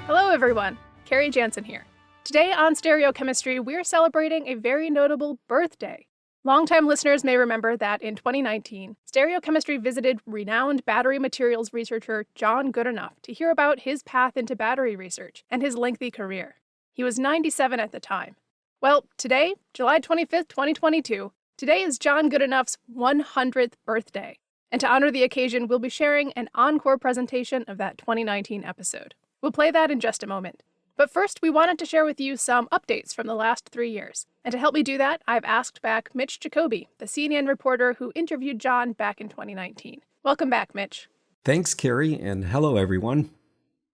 Hello everyone, Kerri Jansen here. Today on Stereochemistry, we're celebrating a very notable birthday. Longtime listeners may remember that in 2019, Stereochemistry visited renowned battery materials researcher John Goodenough to hear about his path into battery research and his lengthy career. He was 97 at the time. Well, today, July 25th, 2022, today is John Goodenough's 100th birthday. And to honor the occasion, we'll be sharing an encore presentation of that 2019 episode. We'll play that in just a moment. But first, we wanted to share with you some updates from the last 3 years. And to help me do that, I've asked back Mitch Jacoby, the C&EN reporter who interviewed John back in 2019. Welcome back, Mitch. Thanks, Kerri, and hello, everyone.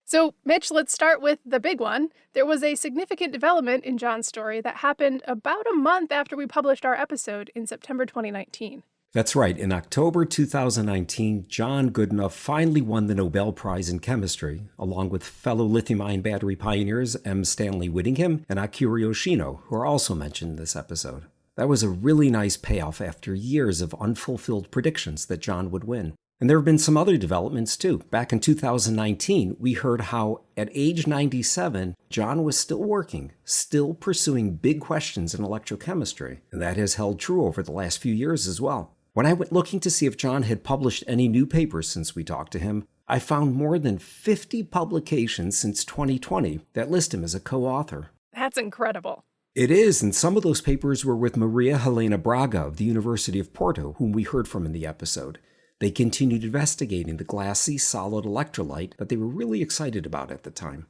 So, Mitch, let's start with the big one. There was a significant development in John's story that happened about a month after we published our episode in September 2019. That's right. In October 2019, John Goodenough finally won the Nobel Prize in Chemistry, along with fellow lithium-ion battery pioneers M. Stanley Whittingham and Akira Yoshino, who are also mentioned in this episode. That was a really nice payoff after years of unfulfilled predictions that John would win. And there have been some other developments too. Back in 2019, we heard how at age 97, John was still working, still pursuing big questions in electrochemistry. And that has held true over the last few years as well. When I went looking to see if John had published any new papers since we talked to him, I found more than 50 publications since 2020 that list him as a co-author. That's incredible. It is, and some of those papers were with Maria Helena Braga of the University of Porto, whom we heard from in the episode. They continued investigating the glassy, solid electrolyte that they were really excited about at the time.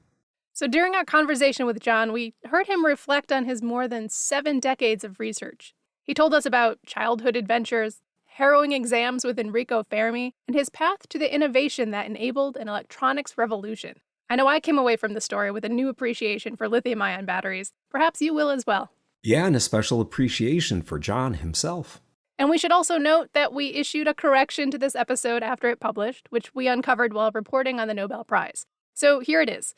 So during our conversation with John, we heard him reflect on his more than 7 decades of research. He told us about childhood adventures, harrowing exams with Enrico Fermi, and his path to the innovation that enabled an electronics revolution. I know I came away from the story with a new appreciation for lithium-ion batteries. Perhaps you will as well. Yeah, and a special appreciation for John himself. And we should also note that we issued a correction to this episode after it published, which we uncovered while reporting on the Nobel Prize. So here it is.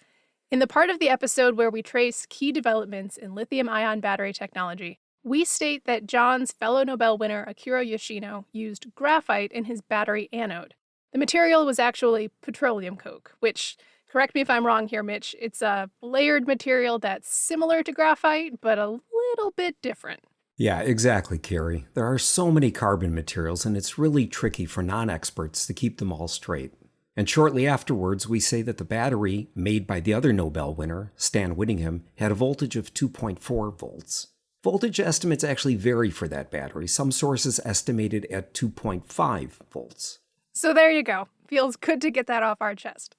In the part of the episode where we trace key developments in lithium-ion battery technology, we state that John's fellow Nobel winner Akira Yoshino used graphite in his battery anode. The material was actually petroleum coke, which, correct me if I'm wrong here, Mitch, it's a layered material that's similar to graphite, but a little bit different. Yeah, exactly, Kerri. There are so many carbon materials, and it's really tricky for non-experts to keep them all straight. And shortly afterwards, we say that the battery made by the other Nobel winner, Stan Whittingham, had a voltage of 2.4 volts. Voltage estimates actually vary for that battery. Some sources estimate it at 2.5 volts. So there you go. Feels good to get that off our chest.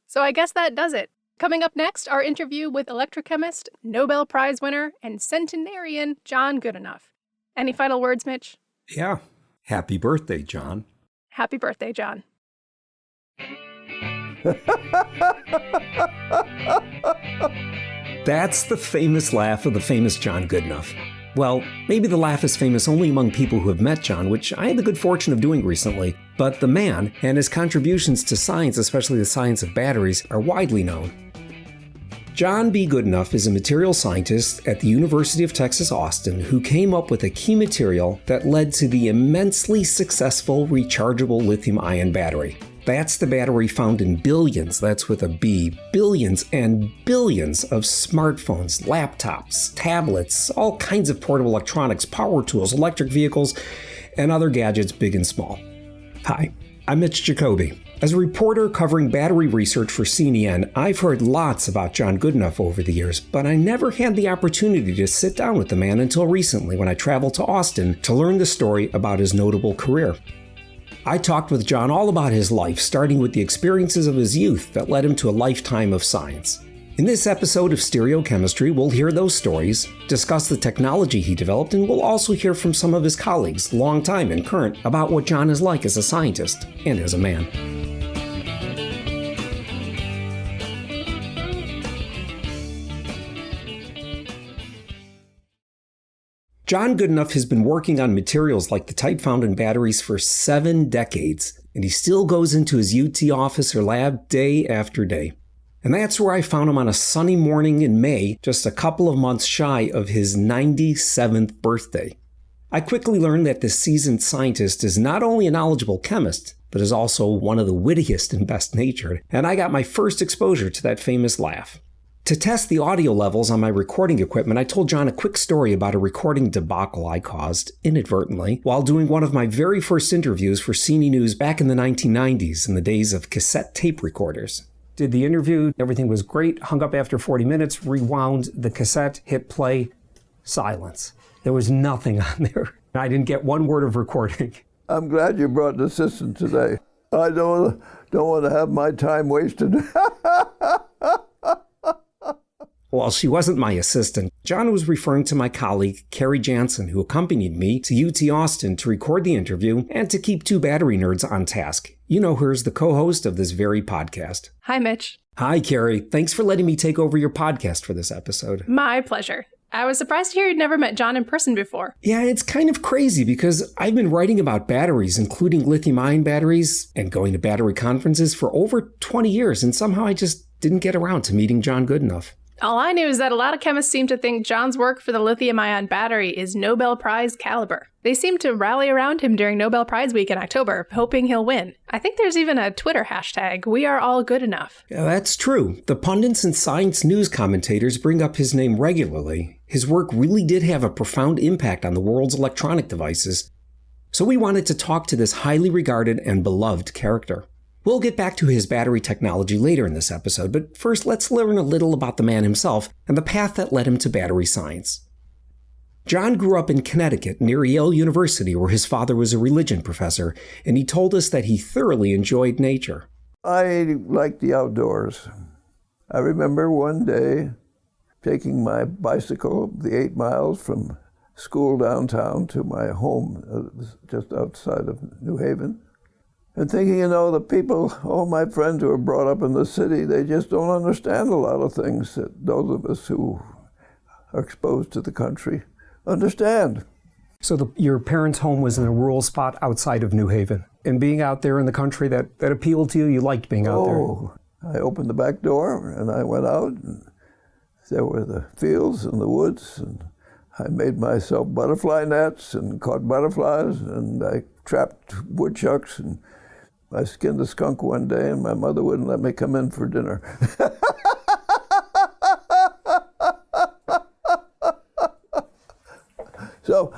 So I guess that does it. Coming up next, our interview with electrochemist, Nobel Prize winner, and centenarian John Goodenough. Any final words, Mitch? Yeah. Happy birthday, John. Happy birthday, John. That's the famous laugh of the famous John Goodenough. Well, maybe the laugh is famous only among people who have met John, which I had the good fortune of doing recently, but the man and his contributions to science, especially the science of batteries, are widely known. John B. Goodenough is a material scientist at the University of Texas, Austin, who came up with a key material that led to the immensely successful rechargeable lithium-ion battery. That's the battery found in billions, that's with a B, billions and billions of smartphones, laptops, tablets, all kinds of portable electronics, power tools, electric vehicles, and other gadgets big and small. Hi, I'm Mitch Jacoby. As a reporter covering battery research for C&EN, I've heard lots about John Goodenough over the years, but I never had the opportunity to sit down with the man until recently when I traveled to Austin to learn the story about his notable career. I talked with John all about his life, starting with the experiences of his youth that led him to a lifetime of science. In this episode of Stereochemistry, we'll hear those stories, discuss the technology he developed, and we'll also hear from some of his colleagues, longtime and current, about what John is like as a scientist and as a man. John Goodenough has been working on materials like the type found in batteries for 7 decades, and he still goes into his UT office or lab day after day. And that's where I found him on a sunny morning in May, just a couple of months shy of his 97th birthday. I quickly learned that this seasoned scientist is not only a knowledgeable chemist, but is also one of the wittiest and best-natured, and I got my first exposure to that famous laugh. To test the audio levels on my recording equipment, I told John a quick story about a recording debacle I caused, inadvertently, while doing one of my very first interviews for C&E News back in the 1990s, in the days of cassette tape recorders. Did the interview, everything was great, hung up after 40 minutes, rewound the cassette, hit play, silence. There was nothing on there. I didn't get one word of recording. I'm glad you brought an assistant today. I don't want to have my time wasted. Well, she wasn't my assistant. John was referring to my colleague, Kerri Jansen, who accompanied me to UT Austin to record the interview and to keep two battery nerds on task. You know her as the co-host of this very podcast. Hi, Mitch. Hi, Kerri. Thanks for letting me take over your podcast for this episode. My pleasure. I was surprised to hear you'd never met John in person before. Yeah, it's kind of crazy because I've been writing about batteries, including lithium-ion batteries, and going to battery conferences for over 20 years, and somehow I just didn't get around to meeting John Goodenough. All I knew is that a lot of chemists seem to think John's work for the lithium-ion battery is Nobel Prize caliber. They seem to rally around him during Nobel Prize week in October, hoping he'll win. I think there's even a Twitter hashtag, #WeAreAllGoodenough. Yeah, that's true. The pundits and science news commentators bring up his name regularly. His work really did have a profound impact on the world's electronic devices. So we wanted to talk to this highly regarded and beloved character. We'll get back to his battery technology later in this episode, but first let's learn a little about the man himself and the path that led him to battery science. John grew up in Connecticut near Yale University, where his father was a religion professor, and he told us that he thoroughly enjoyed nature. I like the outdoors. I remember one day taking my bicycle, the 8 miles from school downtown to my home just outside of New Haven, and thinking, the people, all my friends who are brought up in the city, they just don't understand a lot of things that those of us who are exposed to the country understand. So your parents' home was in a rural spot outside of New Haven. And being out there in the country, that appealed to you? You liked being out there? Oh, I opened the back door and I went out, and there were the fields and the woods, and I made myself butterfly nets and caught butterflies, and I trapped woodchucks, and I skinned a skunk one day, and my mother wouldn't let me come in for dinner. So,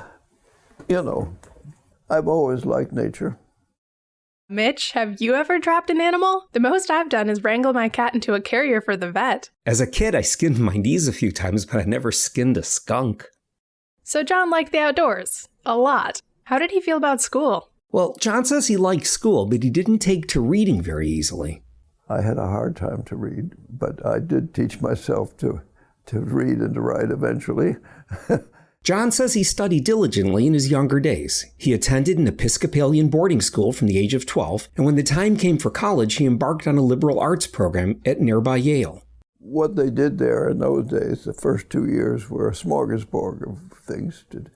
I've always liked nature. Mitch, have you ever trapped an animal? The most I've done is wrangle my cat into a carrier for the vet. As a kid, I skinned my knees a few times, but I never skinned a skunk. So John liked the outdoors. A lot. How did he feel about school? Well, John says he liked school, but he didn't take to reading very easily. I had a hard time to read, but I did teach myself to read and to write eventually. John says he studied diligently in his younger days. He attended an Episcopalian boarding school from the age of 12, and when the time came for college, he embarked on a liberal arts program at nearby Yale. What they did there in those days, the first 2 years, were a smorgasbord of things to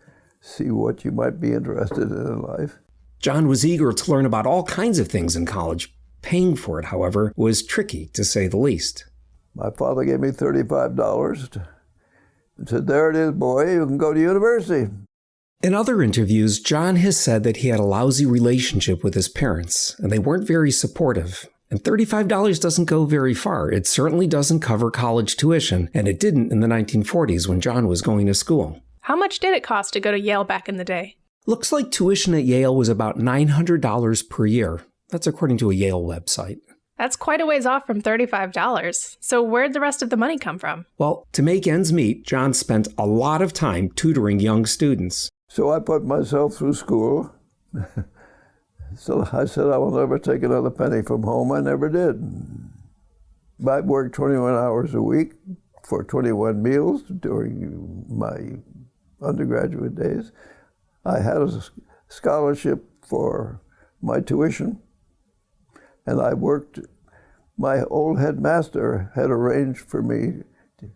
see what you might be interested in life. John was eager to learn about all kinds of things in college. Paying for it, however, was tricky, to say the least. My father gave me $35 and said, "There it is, boy, you can go to university." In other interviews, John has said that he had a lousy relationship with his parents, and they weren't very supportive. And $35 doesn't go very far. It certainly doesn't cover college tuition, and it didn't in the 1940s when John was going to school. How much did it cost to go to Yale back in the day? Looks like tuition at Yale was about $900 per year. That's according to a Yale website. That's quite a ways off from $35. So where'd the rest of the money come from? Well, to make ends meet, John spent a lot of time tutoring young students. So I put myself through school. So I said I will never take another penny from home. I never did. I worked 21 hours a week for 21 meals during my undergraduate days. I had a scholarship for my tuition, and I worked. My old headmaster had arranged for me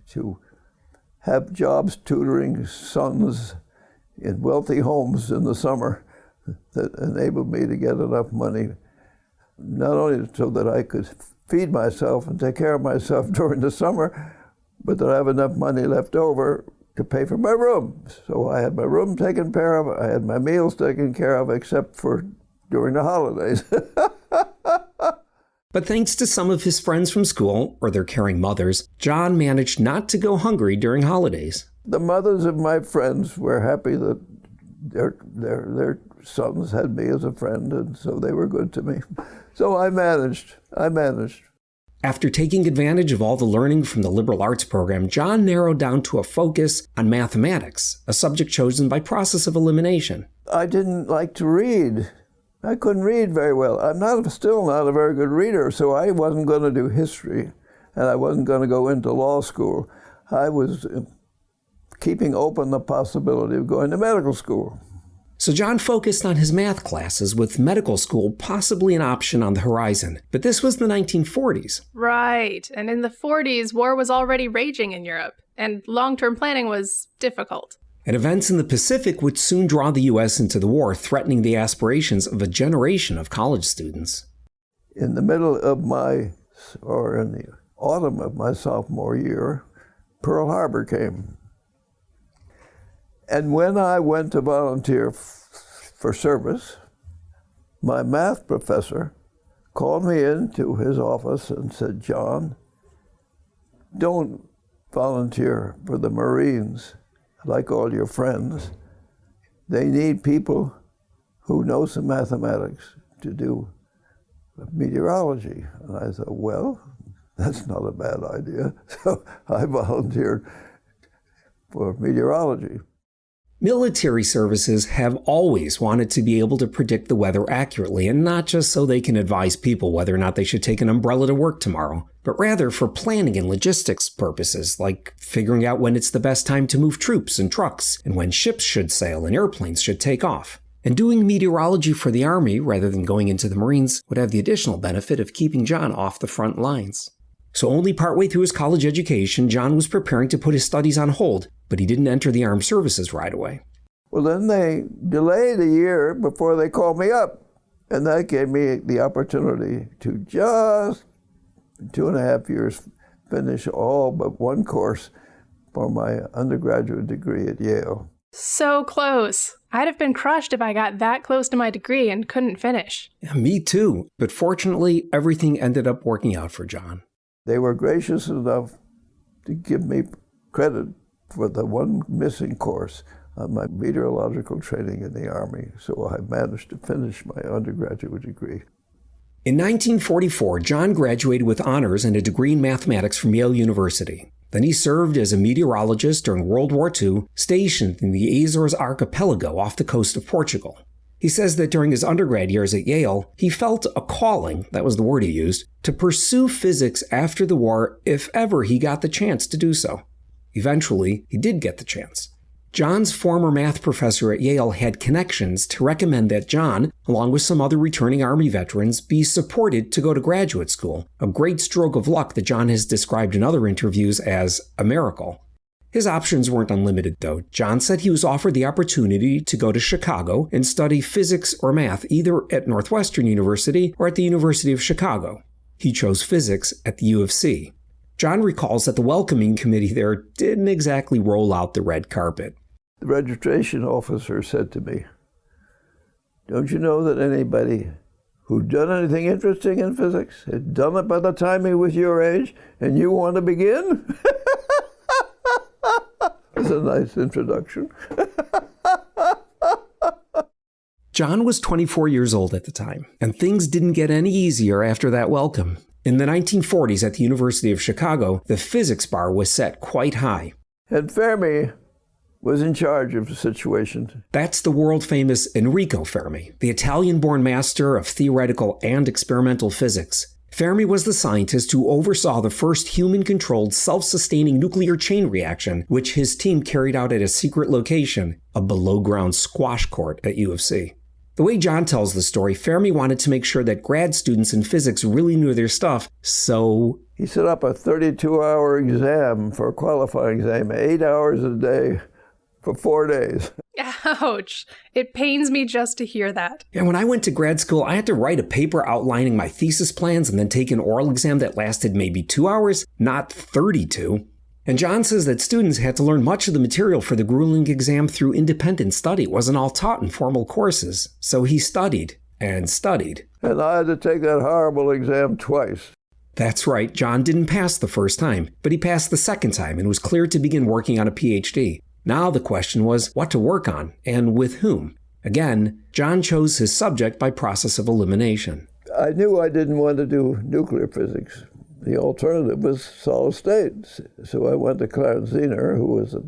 to have jobs tutoring sons in wealthy homes in the summer that enabled me to get enough money, not only so that I could feed myself and take care of myself during the summer, but that I have enough money left over to pay for my room. So I had my room taken care of, I had my meals taken care of, except for during the holidays. But thanks to some of his friends from school, or their caring mothers, John managed not to go hungry during holidays. The mothers of my friends were happy that their sons had me as a friend, and so they were good to me. So I managed. After taking advantage of all the learning from the liberal arts program, John narrowed down to a focus on mathematics, a subject chosen by process of elimination. I didn't like to read. I couldn't read very well. I'm still not a very good reader, so I wasn't going to do history, and I wasn't going to go into law school. I was keeping open the possibility of going to medical school. So John focused on his math classes, with medical school possibly an option on the horizon. But this was the 1940s. Right. And in the 40s, war was already raging in Europe, and long-term planning was difficult. And events in the Pacific would soon draw the U.S. into the war, threatening the aspirations of a generation of college students. In the middle of in the autumn of my sophomore year, Pearl Harbor came. And when I went to volunteer for service, my math professor called me into his office and said, "John, don't volunteer for the Marines like all your friends. They need people who know some mathematics to do meteorology." And I thought, well, that's not a bad idea. So I volunteered for meteorology. Military services have always wanted to be able to predict the weather accurately, and not just so they can advise people whether or not they should take an umbrella to work tomorrow, but rather for planning and logistics purposes, like figuring out when it's the best time to move troops and trucks, and when ships should sail and airplanes should take off. And doing meteorology for the Army, rather than going into the Marines, would have the additional benefit of keeping John off the front lines. So only partway through his college education, John was preparing to put his studies on hold, but he didn't enter the armed services right away. Well, then they delayed a year before they called me up, and that gave me the opportunity to just 2.5 years finish all but one course for my undergraduate degree at Yale. So close. I'd have been crushed if I got that close to my degree and couldn't finish. Yeah, me too, but fortunately, everything ended up working out for John. They were gracious enough to give me credit for the one missing course on my meteorological training in the Army, so I managed to finish my undergraduate degree. In 1944, John graduated with honors and a degree in mathematics from Yale University. Then he served as a meteorologist during World War II, stationed in the Azores archipelago off the coast of Portugal. He says that during his undergrad years at Yale, he felt a calling, that was the word he used, to pursue physics after the war if ever he got the chance to do so. Eventually, he did get the chance. John's former math professor at Yale had connections to recommend that John, along with some other returning Army veterans, be supported to go to graduate school, a great stroke of luck that John has described in other interviews as a miracle. His options weren't unlimited, though. John said he was offered the opportunity to go to Chicago and study physics or math either at Northwestern University or at the University of Chicago. He chose physics at the U of C. John recalls that the welcoming committee there didn't exactly roll out the red carpet. The registration officer said to me, "Don't you know that anybody who'd done anything interesting in physics had done it by the time he was your age, and you want to begin?" That's a nice introduction. John was 24 years old at the time, and things didn't get any easier after that welcome. In the 1940s at the University of Chicago, the physics bar was set quite high. And Fermi was in charge of the situation. That's the world-famous Enrico Fermi, the Italian-born master of theoretical and experimental physics. Fermi was the scientist who oversaw the first human-controlled, self-sustaining nuclear chain reaction, which his team carried out at a secret location, a below-ground squash court at U of C. The way John tells the story, Fermi wanted to make sure that grad students in physics really knew their stuff, so he set up a 32-hour exam for a qualifying exam, 8 hours a day for 4 days. Ouch. It pains me just to hear that. And when I went to grad school, I had to write a paper outlining my thesis plans and then take an oral exam that lasted maybe 2 hours, not 32. And John says that students had to learn much of the material for the grueling exam through independent study. It wasn't all taught in formal courses. So he studied and studied. And I had to take that horrible exam twice. That's right, John didn't pass the first time, but he passed the second time and was cleared to begin working on a PhD. Now the question was what to work on, and with whom. Again, John chose his subject by process of elimination. I knew I didn't want to do nuclear physics. The alternative was solid state. So I went to Clarence Zener, who was a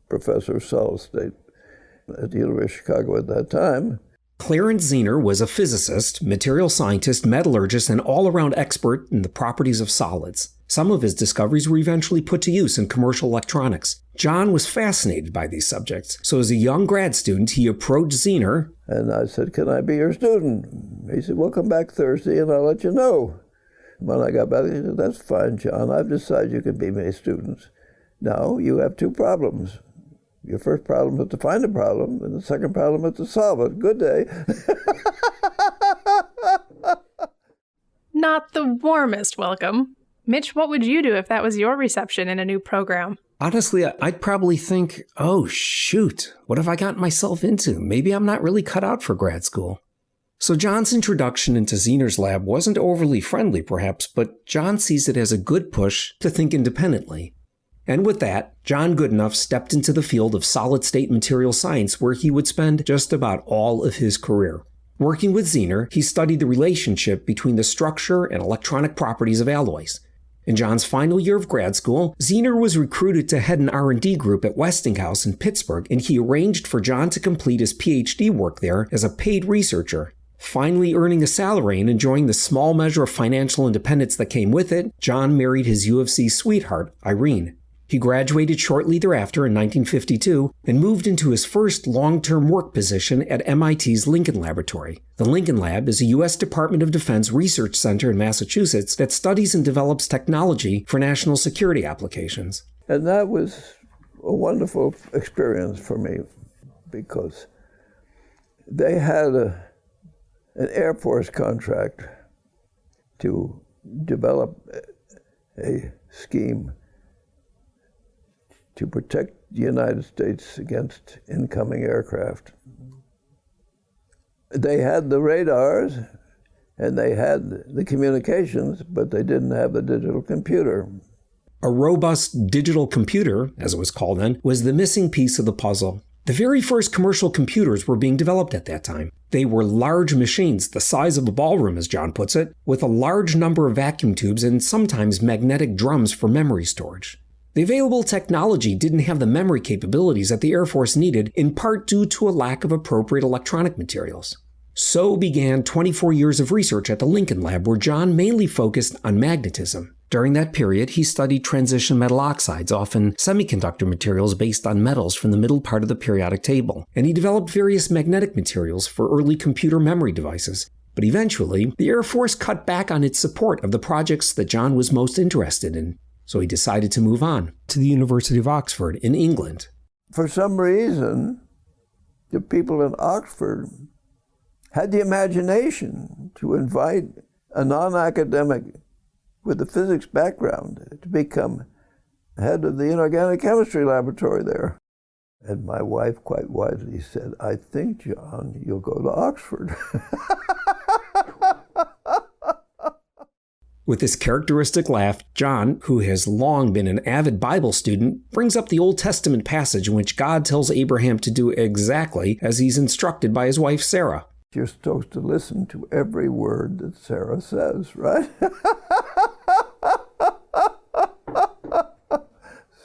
professor of solid state at the University of Chicago at that time. Clarence Zener was a physicist, material scientist, metallurgist, and all-around expert in the properties of solids. Some of his discoveries were eventually put to use in commercial electronics. John was fascinated by these subjects, so as a young grad student, he approached Zener. And I said, "Can I be your student?" He said, "Well, come back Thursday and I'll let you know." When I got back, he said, "That's fine, John. I've decided you can be my student. Now you have two problems. Your first problem is to find a problem, and the second problem is to solve it. Good day." Not the warmest welcome. Mitch, what would you do if that was your reception in a new program? Honestly, I'd probably think, oh shoot, what have I gotten myself into? Maybe I'm not really cut out for grad school. So John's introduction into Zener's lab wasn't overly friendly perhaps, but John sees it as a good push to think independently. And with that, John Goodenough stepped into the field of solid-state material science where he would spend just about all of his career. Working with Zener, he studied the relationship between the structure and electronic properties of alloys. In John's final year of grad school, Zener was recruited to head an R&D group at Westinghouse in Pittsburgh, and he arranged for John to complete his PhD work there as a paid researcher. Finally earning a salary and enjoying the small measure of financial independence that came with it, John married his U of C sweetheart, Irene. He graduated shortly thereafter in 1952 and moved into his first long-term work position at MIT's Lincoln Laboratory. The Lincoln Lab is a U.S. Department of Defense research center in Massachusetts that studies and develops technology for national security applications. And that was a wonderful experience for me because they had an Air Force contract to develop a scheme to protect the United States against incoming aircraft. They had the radars and they had the communications, but they didn't have the digital computer. A robust digital computer, as it was called then, was the missing piece of the puzzle. The very first commercial computers were being developed at that time. They were large machines, the size of a ballroom, as John puts it, with a large number of vacuum tubes and sometimes magnetic drums for memory storage. The available technology didn't have the memory capabilities that the Air Force needed, in part due to a lack of appropriate electronic materials. So began 24 years of research at the Lincoln Lab, where John mainly focused on magnetism. During that period, he studied transition metal oxides, often semiconductor materials based on metals from the middle part of the periodic table, and he developed various magnetic materials for early computer memory devices. But eventually, the Air Force cut back on its support of the projects that John was most interested in. So he decided to move on to the University of Oxford in England. For some reason, the people in Oxford had the imagination to invite a non-academic with a physics background to become head of the inorganic chemistry laboratory there. And my wife quite wisely said, "I think, John, you'll go to Oxford." With his characteristic laugh, John, who has long been an avid Bible student, brings up the Old Testament passage in which God tells Abraham to do exactly as he's instructed by his wife Sarah. You're supposed to listen to every word that Sarah says, right?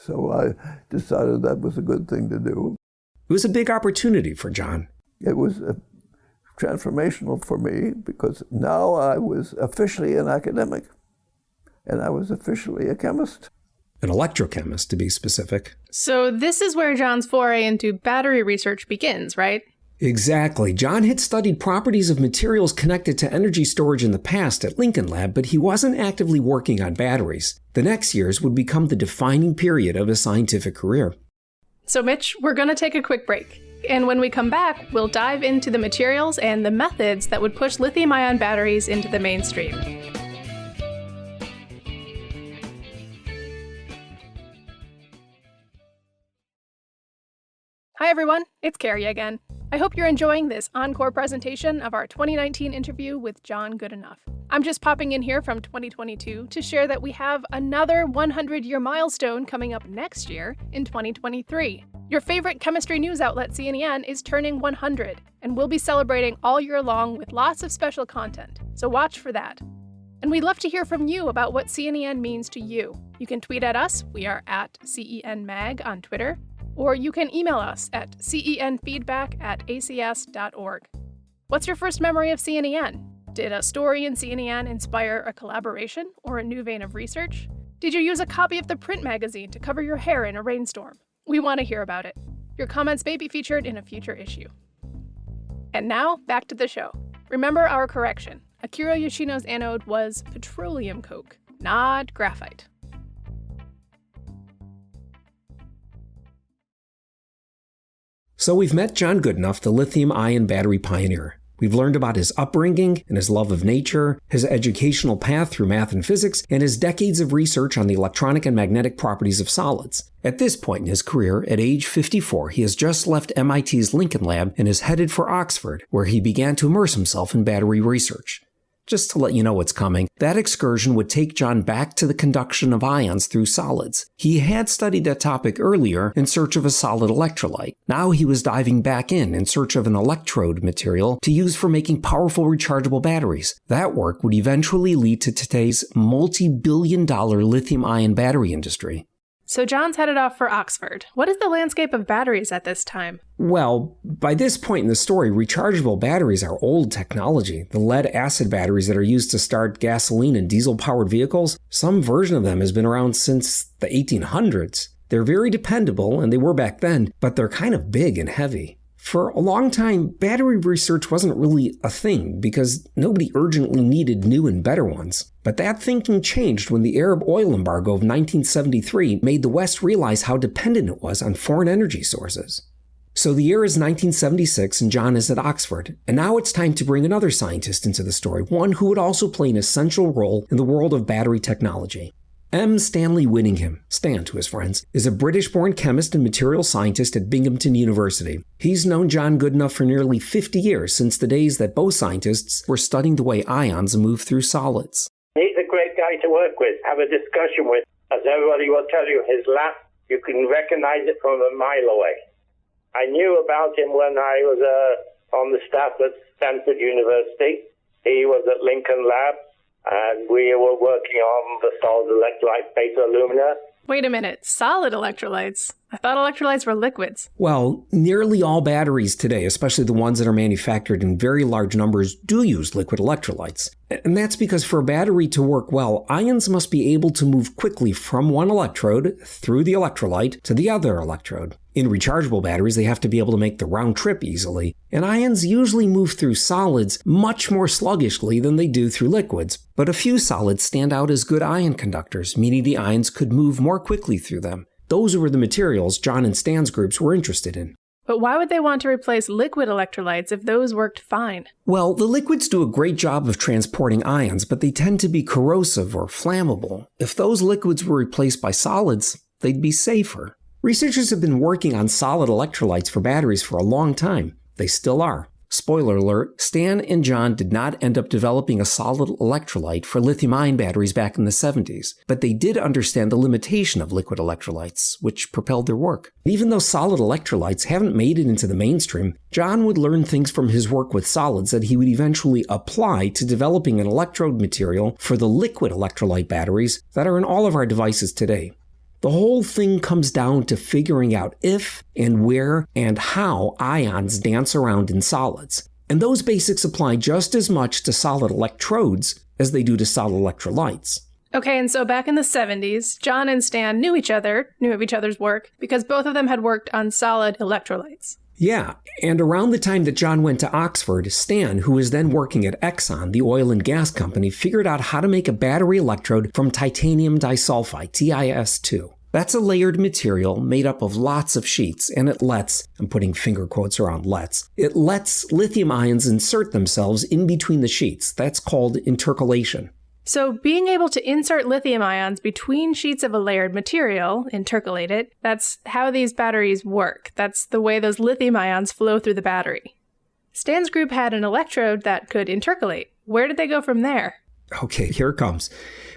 So I decided that was a good thing to do. It was a big opportunity for John. It was transformational for me because now I was officially an academic and I was officially a chemist. An electrochemist, to be specific. So this is where John's foray into battery research begins, right? Exactly. John had studied properties of materials connected to energy storage in the past at Lincoln Lab, but he wasn't actively working on batteries. The next years would become the defining period of his scientific career. So Mitch, we're going to take a quick break. And when we come back, we'll dive into the materials and the methods that would push lithium-ion batteries into the mainstream. Hi everyone, it's Kerri again. I hope you're enjoying this encore presentation of our 2019 interview with John Goodenough. I'm just popping in here from 2022 to share that we have another 100-year milestone coming up next year in 2023. Your favorite chemistry news outlet, C&EN, is turning 100, and we'll be celebrating all year long with lots of special content, so watch for that. And we'd love to hear from you about what C&EN means to you. You can tweet at us, we are at CENMag on Twitter, or you can email us at cenfeedback@acs.org. What's your first memory of C&EN? Did a story in C&EN inspire a collaboration or a new vein of research? Did you use a copy of the print magazine to cover your hair in a rainstorm? We want to hear about it. Your comments may be featured in a future issue. And now, back to the show. Remember our correction. Akira Yoshino's anode was petroleum coke, not graphite. So we've met John Goodenough, the lithium-ion battery pioneer. We've learned about his upbringing and his love of nature, his educational path through math and physics, and his decades of research on the electronic and magnetic properties of solids. At this point in his career, at age 54, he has just left MIT's Lincoln Lab and is headed for Oxford, where he began to immerse himself in battery research. Just to let you know what's coming, that excursion would take John back to the conduction of ions through solids. He had studied that topic earlier in search of a solid electrolyte. Now he was diving back in search of an electrode material to use for making powerful rechargeable batteries. That work would eventually lead to today's multi-billion-dollar lithium-ion battery industry. So John's headed off for Oxford. What is the landscape of batteries at this time? Well, by this point in the story, rechargeable batteries are old technology. The lead-acid batteries that are used to start gasoline and diesel-powered vehicles, some version of them has been around since the 1800s. They're very dependable, and they were back then, but they're kind of big and heavy. For a long time, battery research wasn't really a thing because nobody urgently needed new and better ones. But that thinking changed when the Arab oil embargo of 1973 made the West realize how dependent it was on foreign energy sources. So the year is 1976 and John is at Oxford, and now it's time to bring another scientist into the story, one who would also play an essential role in the world of battery technology. M. Stanley Whittingham, Stan to his friends, is a British-born chemist and material scientist at Binghamton University. He's known John Goodenough for nearly 50 years, since the days that both scientists were studying the way ions move through solids. He's a great guy to work with, have a discussion with. As everybody will tell you, his laugh, you can recognize it from a mile away. I knew about him when I was on the staff at Stanford University. He was at Lincoln Lab. And we were working on the solid electrolyte beta alumina. Wait a minute, solid electrolytes? I thought electrolytes were liquids. Well, nearly all batteries today, especially the ones that are manufactured in very large numbers, do use liquid electrolytes. And that's because for a battery to work well, ions must be able to move quickly from one electrode through the electrolyte to the other electrode. In rechargeable batteries, they have to be able to make the round trip easily, and ions usually move through solids much more sluggishly than they do through liquids. But a few solids stand out as good ion conductors, meaning the ions could move more quickly through them. Those were the materials John and Stan's groups were interested in. But why would they want to replace liquid electrolytes if those worked fine? Well, the liquids do a great job of transporting ions, but they tend to be corrosive or flammable. If those liquids were replaced by solids, they'd be safer. Researchers have been working on solid electrolytes for batteries for a long time. They still are. Spoiler alert, Stan and John did not end up developing a solid electrolyte for lithium-ion batteries back in the 70s, but they did understand the limitation of liquid electrolytes, which propelled their work. Even though solid electrolytes haven't made it into the mainstream, John would learn things from his work with solids that he would eventually apply to developing an electrode material for the liquid electrolyte batteries that are in all of our devices today. The whole thing comes down to figuring out if and where and how ions dance around in solids. And those basics apply just as much to solid electrodes as they do to solid electrolytes. Okay, and so back in the 70s, John and Stan knew of each other's work, because both of them had worked on solid electrolytes. Yeah, and around the time that John went to Oxford, Stan, who was then working at Exxon, the oil and gas company, figured out how to make a battery electrode from titanium disulfide, TiS2. That's a layered material made up of lots of sheets, and it lets, I'm putting finger quotes around it lets lithium ions insert themselves in between the sheets. That's called intercalation. So being able to insert lithium ions between sheets of a layered material, intercalate it, that's how these batteries work. That's the way those lithium ions flow through the battery. Stan's group had an electrode that could intercalate. Where did they go from there? Okay, here it comes.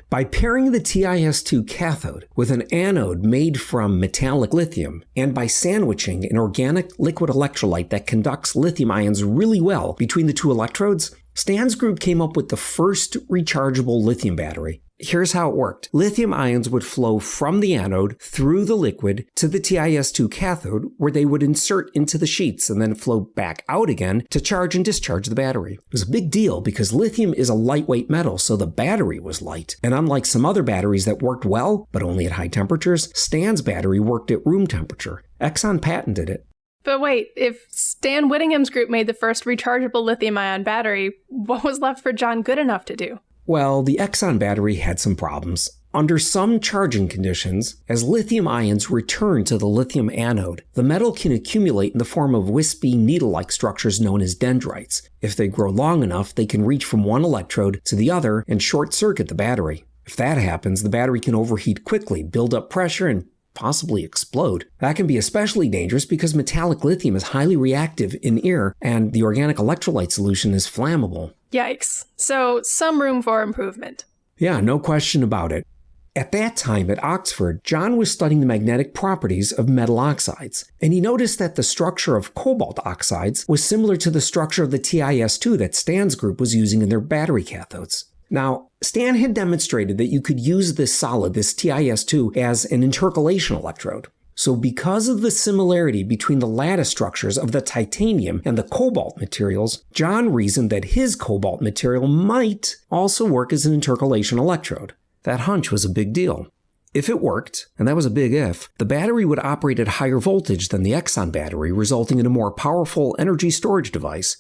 By pairing the TiS2 cathode with an anode made from metallic lithium, and by sandwiching an organic liquid electrolyte that conducts lithium ions really well between the two electrodes, Stan's group came up with the first rechargeable lithium battery. Here's how it worked. Lithium ions would flow from the anode through the liquid to the TiS2 cathode, where they would insert into the sheets and then flow back out again to charge and discharge the battery. It was a big deal because lithium is a lightweight metal, so the battery was light. And unlike some other batteries that worked well, but only at high temperatures, Stan's battery worked at room temperature. Exxon patented it. But wait, if Stan Whittingham's group made the first rechargeable lithium-ion battery, what was left for John Goodenough to do? Well, the Exxon battery had some problems. Under some charging conditions, as lithium ions return to the lithium anode, the metal can accumulate in the form of wispy, needle-like structures known as dendrites. If they grow long enough, they can reach from one electrode to the other and short-circuit the battery. If that happens, the battery can overheat quickly, build up pressure, and possibly explode. That can be especially dangerous because metallic lithium is highly reactive in air and the organic electrolyte solution is flammable. Yikes. So, some room for improvement. Yeah, no question about it. At that time at Oxford, John was studying the magnetic properties of metal oxides, and he noticed that the structure of cobalt oxides was similar to the structure of the TiS2 that Stan's group was using in their battery cathodes. Now, Stan had demonstrated that you could use this solid, this TiS2, as an intercalation electrode. So because of the similarity between the lattice structures of the titanium and the cobalt materials, John reasoned that his cobalt material might also work as an intercalation electrode. That hunch was a big deal. If it worked, and that was a big if, the battery would operate at higher voltage than the Exxon battery, resulting in a more powerful energy storage device.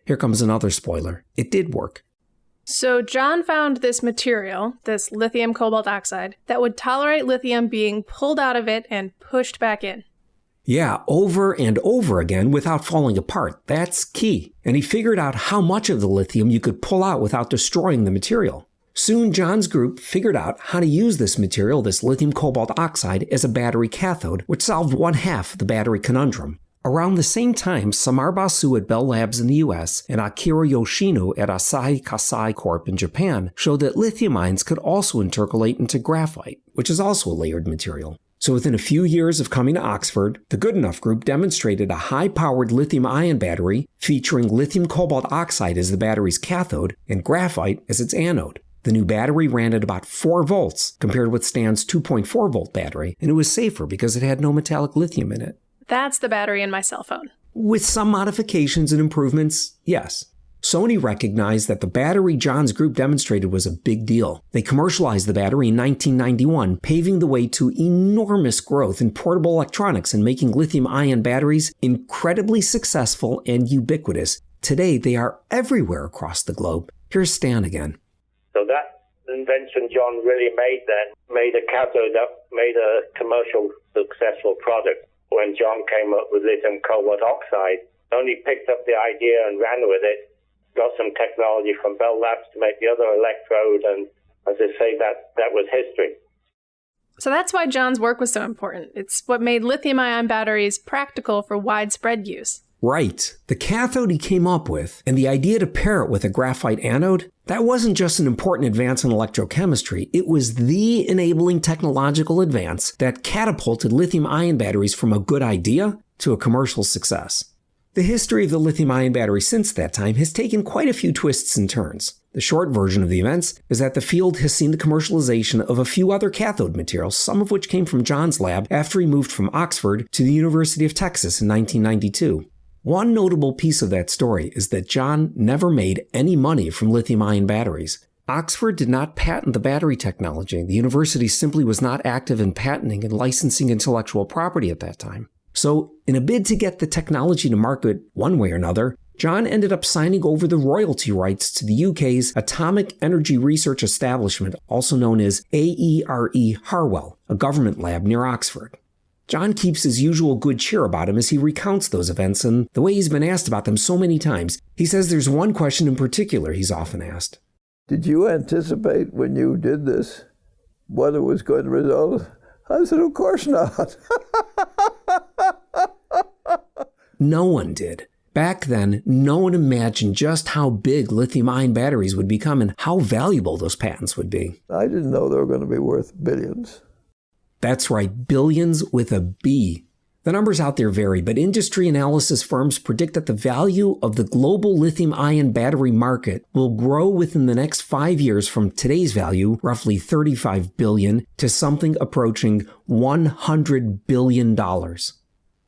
Here comes another spoiler. It did work. So John found this material, this lithium cobalt oxide, that would tolerate lithium being pulled out of it and pushed back in. Yeah, over and over again without falling apart. That's key. And he figured out how much of the lithium you could pull out without destroying the material. Soon, John's group figured out how to use this material, this lithium cobalt oxide, as a battery cathode, which solved one half the battery conundrum. Around the same time, Samar Basu at Bell Labs in the US and Akira Yoshino at Asahi Kasei Corp in Japan showed that lithium ions could also intercalate into graphite, which is also a layered material. So within a few years of coming to Oxford, the Goodenough group demonstrated a high-powered lithium-ion battery featuring lithium cobalt oxide as the battery's cathode and graphite as its anode. The new battery ran at about 4 volts compared with Stan's 2.4 volt battery, and it was safer because it had no metallic lithium in it. That's the battery in my cell phone. With some modifications and improvements, yes. Sony recognized that the battery John's group demonstrated was a big deal. They commercialized the battery in 1991, paving the way to enormous growth in portable electronics and making lithium-ion batteries incredibly successful and ubiquitous. Today, they are everywhere across the globe. Here's Stan again. So that invention John really made a cathode up, made a commercial successful product. When John came up with lithium cobalt oxide, only picked up the idea and ran with it, got some technology from Bell Labs to make the other electrode, and as I say, that was history. So that's why John's work was so important. It's what made lithium-ion batteries practical for widespread use. Right. The cathode he came up with, and the idea to pair it with a graphite anode, that wasn't just an important advance in electrochemistry, it was the enabling technological advance that catapulted lithium-ion batteries from a good idea to a commercial success. The history of the lithium-ion battery since that time has taken quite a few twists and turns. The short version of the events is that the field has seen the commercialization of a few other cathode materials, some of which came from John's lab after he moved from Oxford to the University of Texas in 1992. One notable piece of that story is that John never made any money from lithium-ion batteries. Oxford did not patent the battery technology. The university simply was not active in patenting and licensing intellectual property at that time. So, in a bid to get the technology to market one way or another, John ended up signing over the royalty rights to the UK's Atomic Energy Research Establishment, also known as AERE Harwell, a government lab near Oxford. John keeps his usual good cheer about him as he recounts those events and the way he's been asked about them so many times. He says there's one question in particular he's often asked. Did you anticipate when you did this what it was going to result? I said, of course not. No one did. Back then, no one imagined just how big lithium-ion batteries would become and how valuable those patents would be. I didn't know they were going to be worth billions. That's right, billions with a B. The numbers out there vary, but industry analysis firms predict that the value of the global lithium-ion battery market will grow within the next 5 years from today's value, roughly $35 billion, to something approaching $100 billion.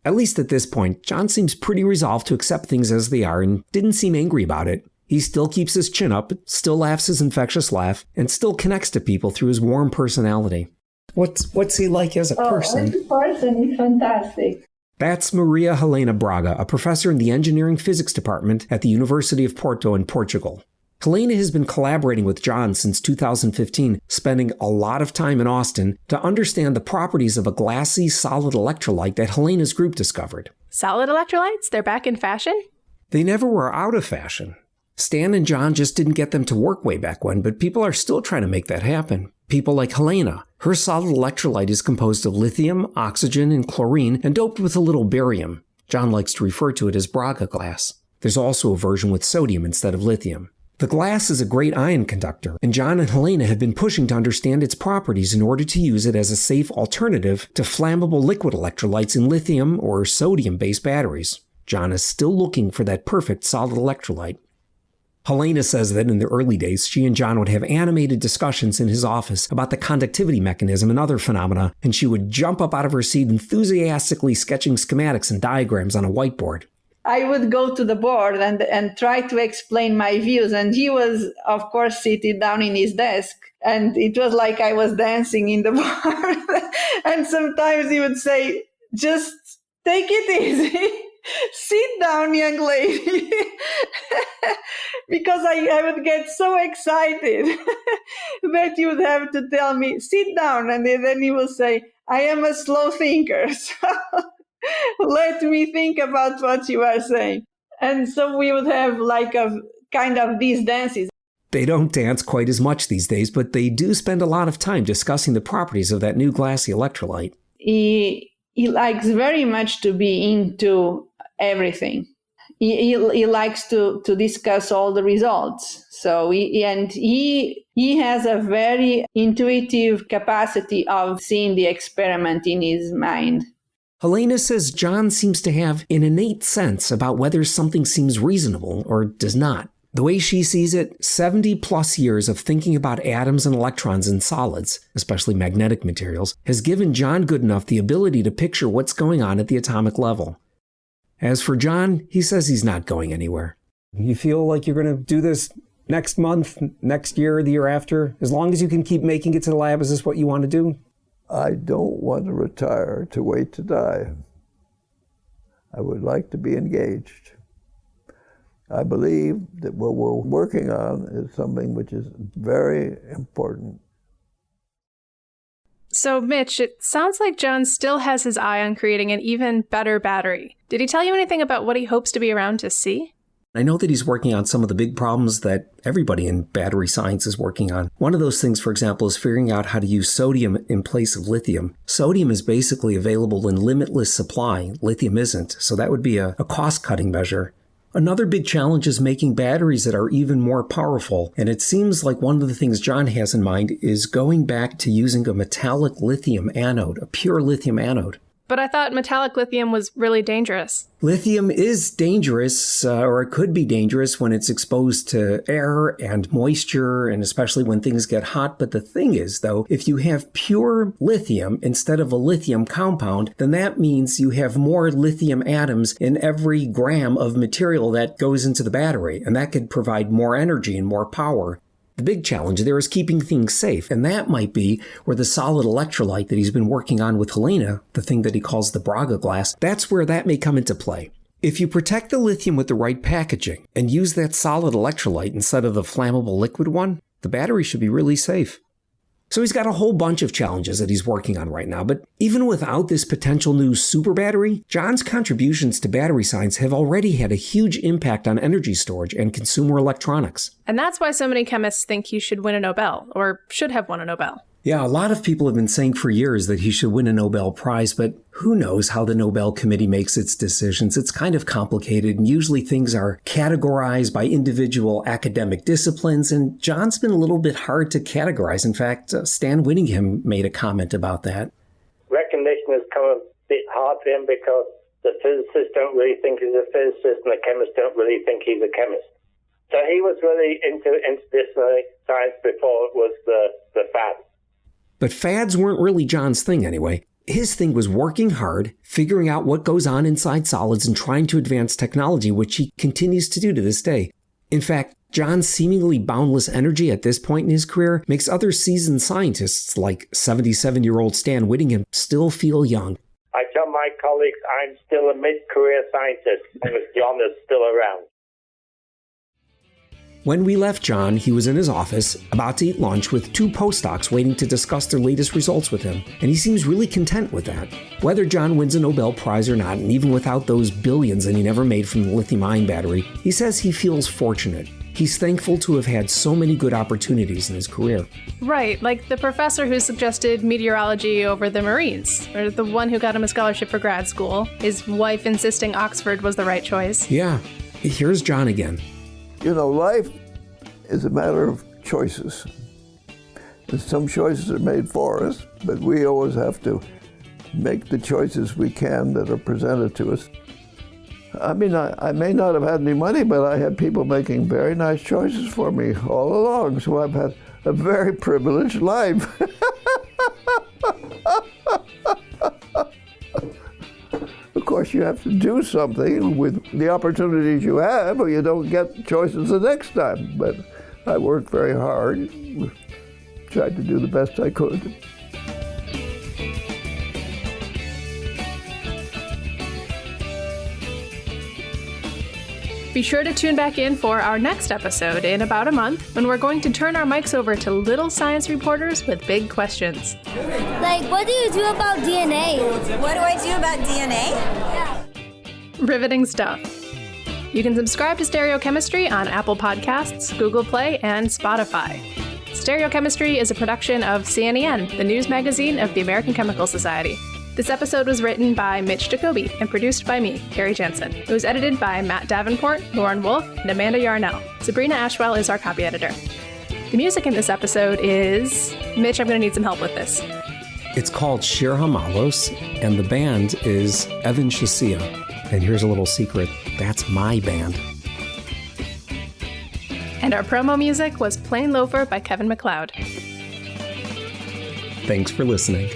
At least at this point, John seems pretty resolved to accept things as they are and didn't seem angry about it. He still keeps his chin up, still laughs his infectious laugh, and still connects to people through his warm personality. What's he like as a person? As a person, he's fantastic. That's Maria Helena Braga, a professor in the engineering physics department at the University of Porto in Portugal. Helena has been collaborating with John since 2015, spending a lot of time in Austin to understand the properties of a glassy solid electrolyte that Helena's group discovered. Solid electrolytes? They're back in fashion? They never were out of fashion. Stan and John just didn't get them to work way back when, but people are still trying to make that happen. People like Helena. Her solid electrolyte is composed of lithium, oxygen, and chlorine, and doped with a little barium. John likes to refer to it as Braga glass. There's also a version with sodium instead of lithium. The glass is a great ion conductor, and John and Helena have been pushing to understand its properties in order to use it as a safe alternative to flammable liquid electrolytes in lithium or sodium-based batteries. John is still looking for that perfect solid electrolyte. Helena says that in the early days, she and John would have animated discussions in his office about the conductivity mechanism and other phenomena, and she would jump up out of her seat enthusiastically sketching schematics and diagrams on a whiteboard. I would go to the board and try to explain my views. And he was, of course, seated down in his desk. And it was like I was dancing in the board. And sometimes he would say, just take it easy. Sit down, young lady. Because I would get so excited that he would have to tell me, sit down. And then he will say, I am a slow thinker. So let me think about what you are saying. And so we would have like a kind of these dances. They don't dance quite as much these days, but they do spend a lot of time discussing the properties of that new glassy electrolyte. He likes very much to be into everything. He likes to discuss all the results. So he has a very intuitive capacity of seeing the experiment in his mind. Helena says John seems to have an innate sense about whether something seems reasonable or does not. The way she sees it, 70 plus years of thinking about atoms and electrons in solids, especially magnetic materials, has given John Goodenough the ability to picture what's going on at the atomic level. As for John, he says he's not going anywhere. You feel like you're going to do this next month, next year, the year after? As long as you can keep making it to the lab, is this what you want to do? I don't want to retire to wait to die. I would like to be engaged. I believe that what we're working on is something which is very important. So, Mitch, it sounds like John still has his eye on creating an even better battery. Did he tell you anything about what he hopes to be around to see? I know that he's working on some of the big problems that everybody in battery science is working on. One of those things, for example, is figuring out how to use sodium in place of lithium. Sodium is basically available in limitless supply. Lithium isn't, so that would be a cost-cutting measure. Another big challenge is making batteries that are even more powerful, and it seems like one of the things John has in mind is going back to using a metallic lithium anode, a pure lithium anode. But I thought metallic lithium was really dangerous. Lithium is dangerous, or it could be dangerous when it's exposed to air and moisture, and especially when things get hot. But the thing is, though, if you have pure lithium instead of a lithium compound, then that means you have more lithium atoms in every gram of material that goes into the battery, and that could provide more energy and more power. The big challenge there is keeping things safe, and that might be where the solid electrolyte that he's been working on with Helena, the thing that he calls the Braga glass, that's where that may come into play. If you protect the lithium with the right packaging and use that solid electrolyte instead of the flammable liquid one, the battery should be really safe. So he's got a whole bunch of challenges that he's working on right now. But even without this potential new super battery, John's contributions to battery science have already had a huge impact on energy storage and consumer electronics. And that's why so many chemists think he should win a Nobel, or should have won a Nobel. Yeah, a lot of people have been saying for years that he should win a Nobel Prize, but who knows how the Nobel Committee makes its decisions. It's kind of complicated, and usually things are categorized by individual academic disciplines, and John's been a little bit hard to categorize. In fact, Stan Winningham made a comment about that. Recognition has come a bit hard for him because the physicists don't really think he's a physicist, and the chemists don't really think he's a chemist. So he was really into interdisciplinary science before it was the fad. But fads weren't really John's thing anyway. His thing was working hard, figuring out what goes on inside solids, and trying to advance technology, which he continues to do to this day. In fact, John's seemingly boundless energy at this point in his career makes other seasoned scientists like 77-year-old Stan Winningham still feel young. I tell my colleagues I'm still a mid-career scientist as John is still around. When we left John, he was in his office, about to eat lunch with two postdocs waiting to discuss their latest results with him, and he seems really content with that. Whether John wins a Nobel Prize or not, and even without those billions that he never made from the lithium-ion battery, he says he feels fortunate. He's thankful to have had so many good opportunities in his career. Right, like the professor who suggested meteorology over the Marines, or the one who got him a scholarship for grad school, his wife insisting Oxford was the right choice. Yeah, here's John again. You know, life is a matter of choices. And some choices are made for us, but we always have to make the choices we can that are presented to us. I mean, I may not have had any money, but I had people making very nice choices for me all along, so I've had a very privileged life. Of course, you have to do something with the opportunities you have, or you don't get choices the next time. But I worked very hard, tried to do the best I could. Be sure to tune back in for our next episode in about a month, when we're going to turn our mics over to little science reporters with big questions. Like, what do you do about DNA? What do I do about DNA? Yeah. Riveting stuff. You can subscribe to Stereochemistry on Apple Podcasts, Google Play, and Spotify. Stereochemistry is a production of C&EN, the news magazine of the American Chemical Society. This episode was written by Mitch Jacoby and produced by me, Kerri Jansen. It was edited by Matt Davenport, Lauren Wolfe, and Amanda Yarnell. Sabrina Ashwell is our copy editor. The music in this episode is... Mitch, I'm going to need some help with this. It's called Shir Hamalos, and the band is Evan Shasia. And here's a little secret, that's my band. And our promo music was Plain Loafer by Kevin MacLeod. Thanks for listening.